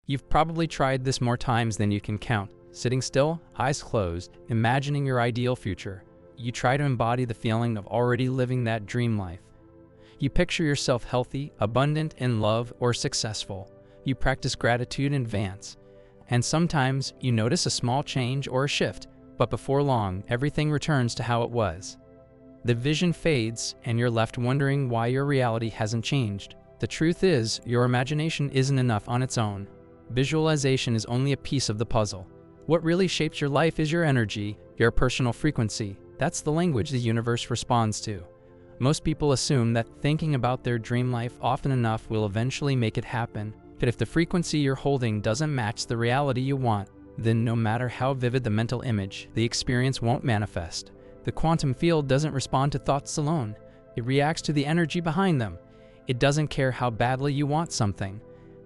You've probably tried this more times than you can count. Sitting still, eyes closed, imagining your ideal future. You try to embody the feeling of already living that dream life. You picture yourself healthy, abundant, in love, or successful. You practice gratitude in advance. And sometimes you notice a small change or a shift, but before long, everything returns to how it was. The vision fades, and you're left wondering why your reality hasn't changed. The truth is, your imagination isn't enough on its own. Visualization is only a piece of the puzzle. What really shapes your life is your energy, your personal frequency. That's the language the universe responds to. Most people assume that thinking about their dream life often enough will eventually make it happen. But if the frequency you're holding doesn't match the reality you want, then no matter how vivid the mental image, the experience won't manifest. The quantum field doesn't respond to thoughts alone. It reacts to the energy behind them. It doesn't care how badly you want something.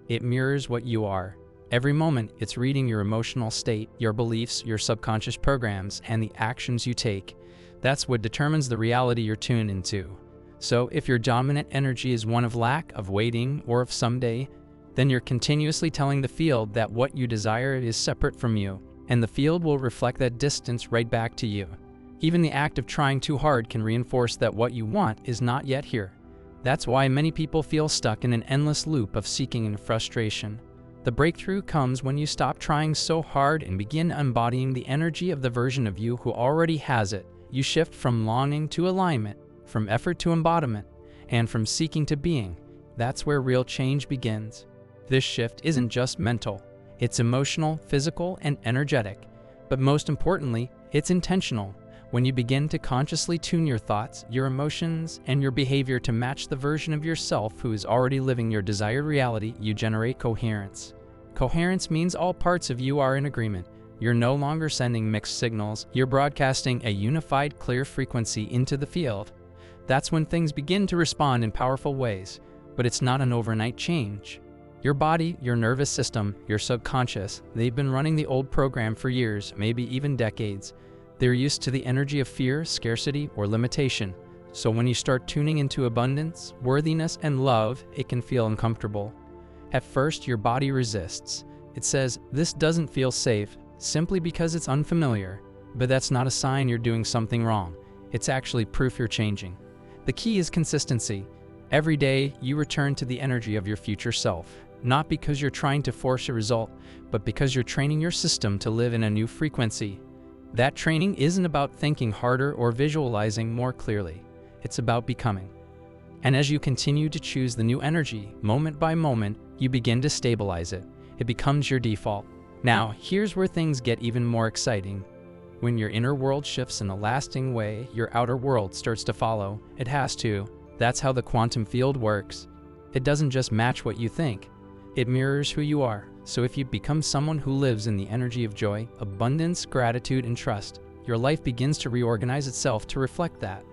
It mirrors what you are. Every moment, it's reading your emotional state, your beliefs, your subconscious programs, and the actions you take. That's what determines the reality you're tuned into. So if your dominant energy is one of lack, of waiting, or of someday, then you're continuously telling the field that what you desire is separate from you, and the field will reflect that distance right back to you. Even the act of trying too hard can reinforce that what you want is not yet here. That's why many people feel stuck in an endless loop of seeking and frustration. The breakthrough comes when you stop trying so hard and begin embodying the energy of the version of you who already has it. You shift from longing to alignment, from effort to embodiment, and from seeking to being. That's where real change begins. This shift isn't just mental. It's emotional, physical, and energetic. But most importantly, it's intentional. When you begin to consciously tune your thoughts, your emotions, and your behavior to match the version of yourself who is already living your desired reality, you generate coherence. Coherence means all parts of you are in agreement. You're no longer sending mixed signals, you're broadcasting a unified, clear frequency into the field. That's when things begin to respond in powerful ways, but it's not an overnight change. Your body, your nervous system, your subconscious, they've been running the old program for years, maybe even decades. They're used to the energy of fear, scarcity, or limitation. So when you start tuning into abundance, worthiness, and love, it can feel uncomfortable. At first, your body resists. It says, "This doesn't feel safe," simply because it's unfamiliar. But that's not a sign you're doing something wrong. It's actually proof you're changing. The key is consistency. Every day, you return to the energy of your future self. Not because you're trying to force a result, but because you're training your system to live in a new frequency. That training isn't about thinking harder or visualizing more clearly. It's about becoming. And as you continue to choose the new energy, moment by moment, you begin to stabilize it. It becomes your default. Now, here's where things get even more exciting. When your inner world shifts in a lasting way, your outer world starts to follow. It has to. That's how the quantum field works. It doesn't just match what you think. It mirrors who you are. So if you become someone who lives in the energy of joy, abundance, gratitude, and trust, your life begins to reorganize itself to reflect that.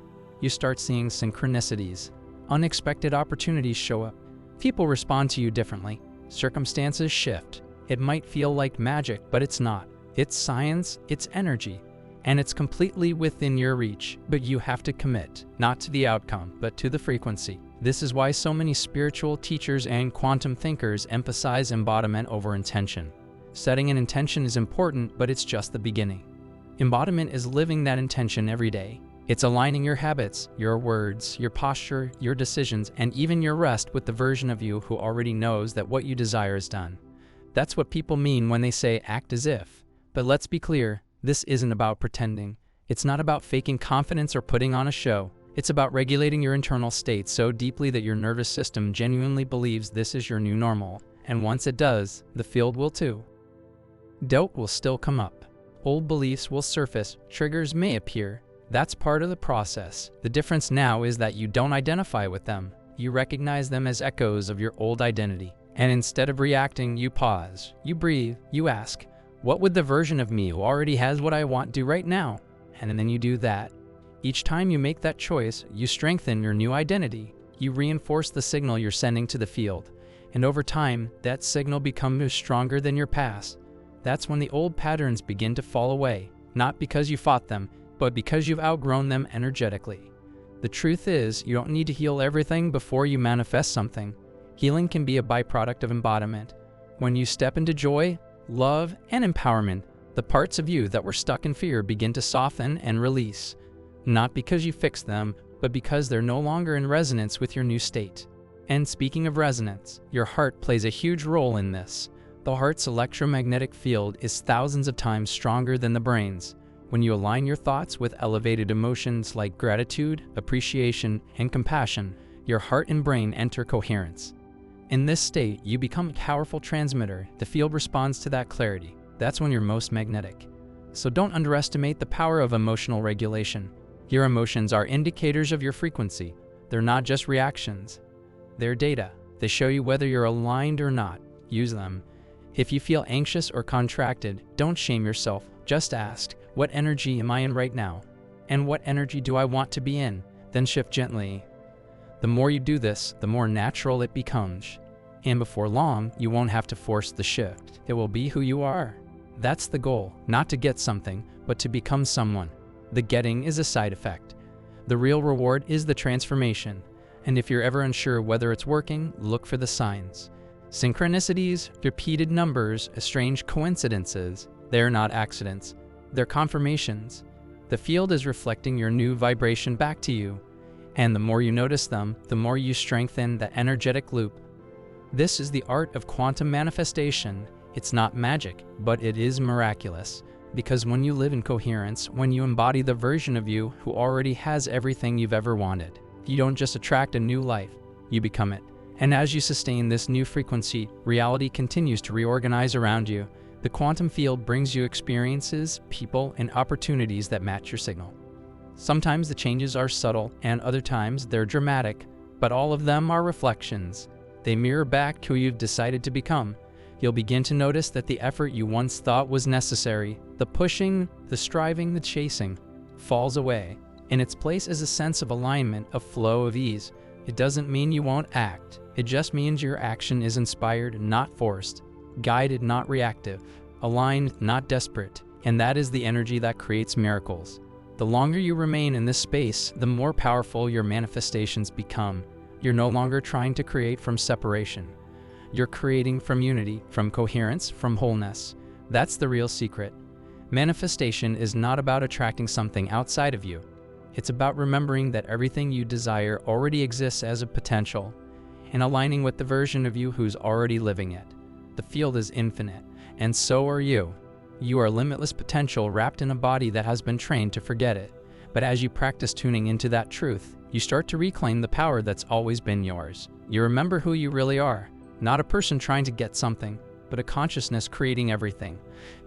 You start seeing synchronicities. Unexpected opportunities show up. People respond to you differently. Circumstances shift. It might feel like magic, but it's not. It's science, it's energy, and it's completely within your reach. But you have to commit, not to the outcome, but to the frequency. This is why so many spiritual teachers and quantum thinkers emphasize embodiment over intention. Setting an intention is important, but it's just the beginning. Embodiment is living that intention every day. It's aligning your habits, your words, your posture, your decisions, and even your rest with the version of you who already knows that what you desire is done. That's what people mean when they say act as if. But let's be clear, this isn't about pretending. It's not about faking confidence or putting on a show. It's about regulating your internal state so deeply that your nervous system genuinely believes this is your new normal. And once it does, the field will too. Doubt will still come up. Old beliefs will surface. Triggers may appear. That's part of the process. The difference now is that you don't identify with them. You recognize them as echoes of your old identity. And instead of reacting, you pause. You breathe. You ask, what would the version of me who already has what I want do right now? And then you do that. Each time you make that choice, you strengthen your new identity. You reinforce the signal you're sending to the field. And over time, that signal becomes stronger than your past. That's when the old patterns begin to fall away, not because you fought them, but because you've outgrown them energetically. The truth is, you don't need to heal everything before you manifest something. Healing can be a byproduct of embodiment. When you step into joy, love, and empowerment, the parts of you that were stuck in fear begin to soften and release. Not because you fixed them, but because they're no longer in resonance with your new state. And speaking of resonance, your heart plays a huge role in this. The heart's electromagnetic field is thousands of times stronger than the brain's. When you align your thoughts with elevated emotions like gratitude, appreciation, and compassion, your heart and brain enter coherence. In this state, you become a powerful transmitter. The field responds to that clarity. That's when you're most magnetic. So don't underestimate the power of emotional regulation. Your emotions are indicators of your frequency. They're not just reactions. They're data. They show you whether you're aligned or not. Use them. If you feel anxious or contracted, don't shame yourself. Just ask, what energy am I in right now? And what energy do I want to be in? Then shift gently. The more you do this, the more natural it becomes. And before long, you won't have to force the shift. It will be who you are. That's the goal, not to get something, but to become someone. The getting is a side effect. The real reward is the transformation. And if you're ever unsure whether it's working, look for the signs. Synchronicities, repeated numbers, strange coincidences, they're not accidents. They're confirmations. The field is reflecting your new vibration back to you. And the more you notice them, the more you strengthen the energetic loop. This is the art of quantum manifestation. It's not magic, but it is miraculous. Because when you live in coherence, when you embody the version of you who already has everything you've ever wanted, you don't just attract a new life, you become it. And as you sustain this new frequency, reality continues to reorganize around you. The quantum field brings you experiences, people, and opportunities that match your signal. Sometimes the changes are subtle, and other times they're dramatic, but all of them are reflections. They mirror back who you've decided to become. You'll begin to notice that the effort you once thought was necessary, the pushing, the striving, the chasing, falls away. In its place is a sense of alignment, a flow of ease. It doesn't mean you won't act. It just means your action is inspired, not forced, guided, not reactive, aligned, not desperate. And that is the energy that creates miracles. The longer you remain in this space, the more powerful your manifestations become. You're no longer trying to create from separation. You're creating from unity, from coherence, from wholeness. That's the real secret. Manifestation is not about attracting something outside of you. It's about remembering that everything you desire already exists as a potential, and aligning with the version of you who's already living it. The field is infinite, and so are you. You are limitless potential wrapped in a body that has been trained to forget it. But as you practice tuning into that truth, you start to reclaim the power that's always been yours. You remember who you really are, not a person trying to get something, but a consciousness creating everything.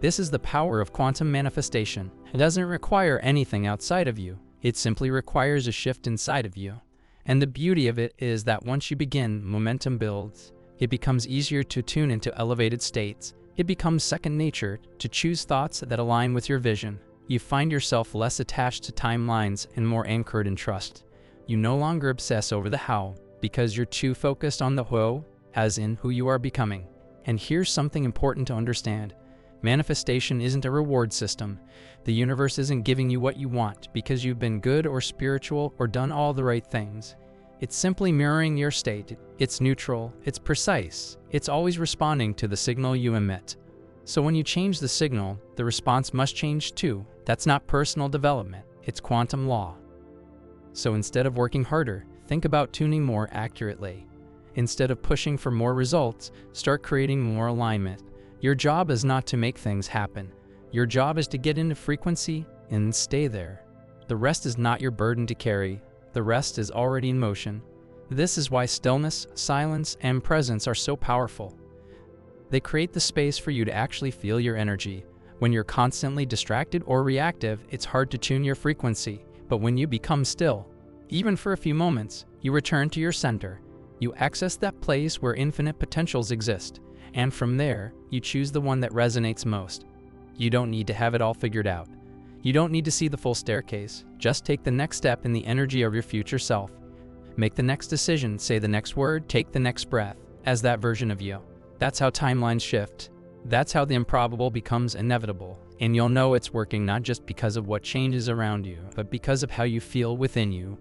This is the power of quantum manifestation. It doesn't require anything outside of you. It simply requires a shift inside of you. And the beauty of it is that once you begin, momentum builds. It becomes easier to tune into elevated states. It becomes second nature to choose thoughts that align with your vision. You find yourself less attached to timelines and more anchored in trust. You no longer obsess over the how, because you're too focused on the who, as in who you are becoming. And here's something important to understand. Manifestation isn't a reward system. The universe isn't giving you what you want because you've been good or spiritual or done all the right things. It's simply mirroring your state. It's neutral, it's precise, it's always responding to the signal you emit. So when you change the signal, the response must change too. That's not personal development, it's quantum law. So instead of working harder, think about tuning more accurately. Instead of pushing for more results, start creating more alignment. Your job is not to make things happen. Your job is to get into frequency and stay there. The rest is not your burden to carry. The rest is already in motion. This is why stillness, silence, and presence are so powerful. They create the space for you to actually feel your energy. When you're constantly distracted or reactive, it's hard to tune your frequency. But when you become still, even for a few moments, you return to your center. You access that place where infinite potentials exist. And from there, you choose the one that resonates most. You don't need to have it all figured out. You don't need to see the full staircase. Just take the next step in the energy of your future self. Make the next decision, say the next word, take the next breath, as that version of you. That's how timelines shift. That's how the improbable becomes inevitable. And you'll know it's working not just because of what changes around you, but because of how you feel within you.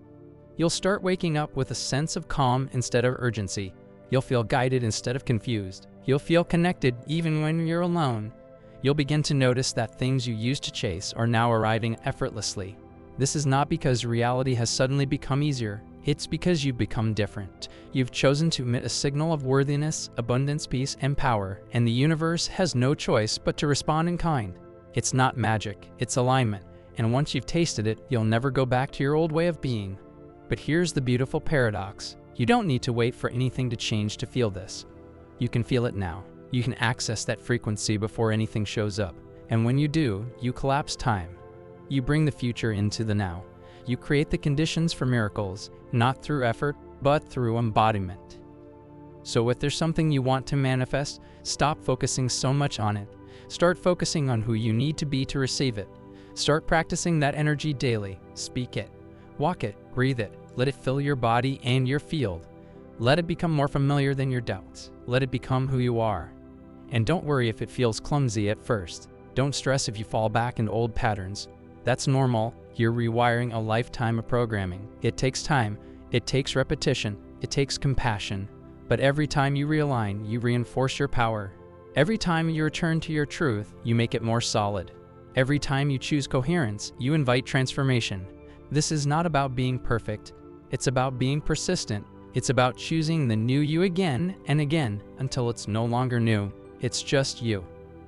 You'll start waking up with a sense of calm instead of urgency, You'll feel guided instead of confused. You'll feel connected even when you're alone. You'll begin to notice that things you used to chase are now arriving effortlessly. This is not because reality has suddenly become easier. It's because you've become different. You've chosen to emit a signal of worthiness, abundance, peace, and power, and the universe has no choice but to respond in kind. It's not magic, it's alignment, and once you've tasted it, you'll never go back to your old way of being. But here's the beautiful paradox. You don't need to wait for anything to change to feel this. You can feel it now. You can access that frequency before anything shows up. And when you do, you collapse time. You bring the future into the now. You create the conditions for miracles, not through effort, but through embodiment. So if there's something you want to manifest, stop focusing so much on it. Start focusing on who you need to be to receive it. Start practicing that energy daily. Speak it. Walk it. Breathe it. Let it fill your body and your field. Let it become more familiar than your doubts. Let it become who you are. And don't worry if it feels clumsy at first. Don't stress if you fall back into old patterns. That's normal. You're rewiring a lifetime of programming. It takes time. It takes repetition. It takes compassion. But every time you realign, you reinforce your power. Every time you return to your truth, you make it more solid. Every time you choose coherence, you invite transformation. This is not about being perfect. It's about being persistent. It's about choosing the new you again and again until it's no longer new. It's just you.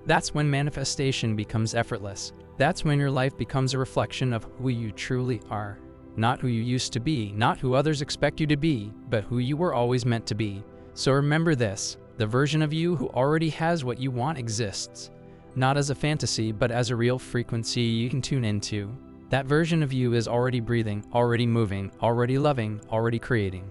That's when manifestation becomes effortless. That's when your life becomes a reflection of who you truly are. Not who you used to be, not who others expect you to be, but who you were always meant to be. So remember this, the version of you who already has what you want exists. Not as a fantasy, but as a real frequency you can tune into. That version of you is already breathing, already moving, already loving, already creating.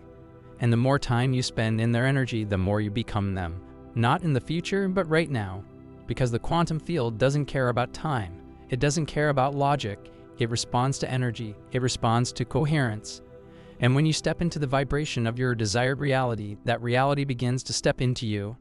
And the more time you spend in their energy, the more you become them. Not in the future, but right now. Because the quantum field doesn't care about time. It doesn't care about logic. It responds to energy. It responds to coherence. And when you step into the vibration of your desired reality, that reality begins to step into you.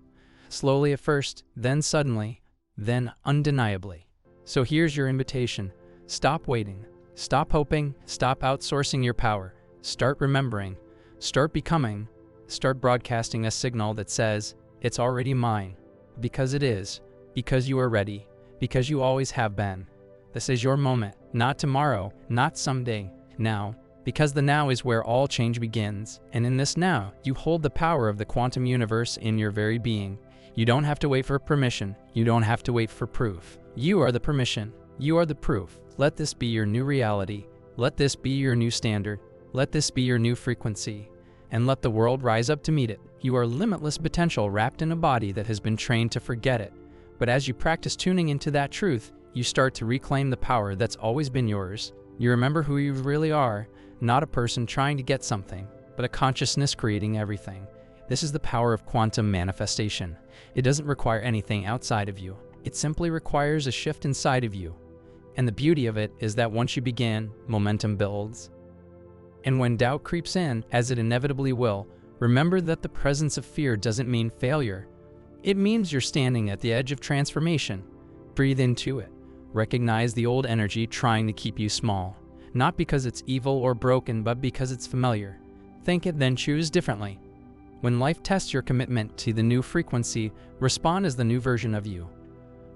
Slowly at first, then suddenly, then undeniably. So here's your invitation. Stop waiting. Stop hoping. Stop outsourcing your power. Start remembering. Start becoming. Start broadcasting a signal that says, it's already mine. Because it is. Because you are ready. Because you always have been. This is your moment. Not tomorrow. Not someday. Now. Because the now is where all change begins. And in this now, you hold the power of the quantum universe in your very being. You don't have to wait for permission. You don't have to wait for proof. You are the permission. You are the proof. Let this be your new reality. Let this be your new standard. Let this be your new frequency. And let the world rise up to meet it. You are limitless potential wrapped in a body that has been trained to forget it. But as you practice tuning into that truth, you start to reclaim the power that's always been yours. You remember who you really are, not a person trying to get something, but a consciousness creating everything. This is the power of quantum manifestation. It doesn't require anything outside of you. It simply requires a shift inside of you. And the beauty of it is that once you begin, momentum builds. And when doubt creeps in, as it inevitably will, remember that the presence of fear doesn't mean failure. It means you're standing at the edge of transformation. Breathe into it. Recognize the old energy trying to keep you small. Not because it's evil or broken, but because it's familiar. Think it, then choose differently. When life tests your commitment to the new frequency, respond as the new version of you.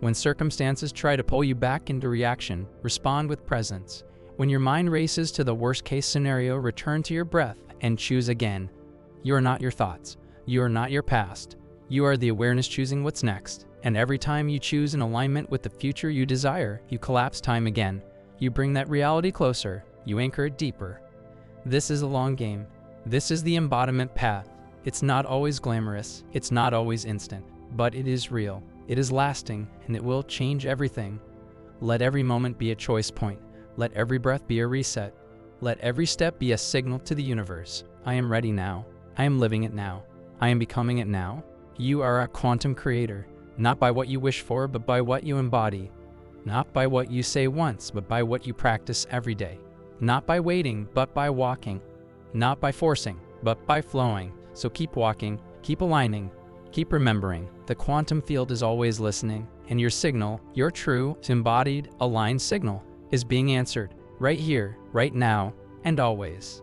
When circumstances try to pull you back into reaction, respond with presence. When your mind races to the worst-case scenario, return to your breath and choose again. You are not your thoughts. You are not your past. You are the awareness choosing what's next. And every time you choose in alignment with the future you desire, you collapse time again. You bring that reality closer. You anchor it deeper. This is a long game. This is the embodiment path. It's not always glamorous. It's not always instant. But it is real. It is lasting, and it will change everything. Let every moment be a choice point. Let every breath be a reset. Let every step be a signal to the universe. I am ready now. I am living it now. I am becoming it now. You are a quantum creator, not by what you wish for, but by what you embody. Not by what you say once, but by what you practice every day. Not by waiting, but by walking. Not by forcing, but by flowing. So keep walking, keep aligning, keep remembering. The quantum field is always listening, and your signal, your true, embodied, aligned signal, is being answered right here, right now, and always.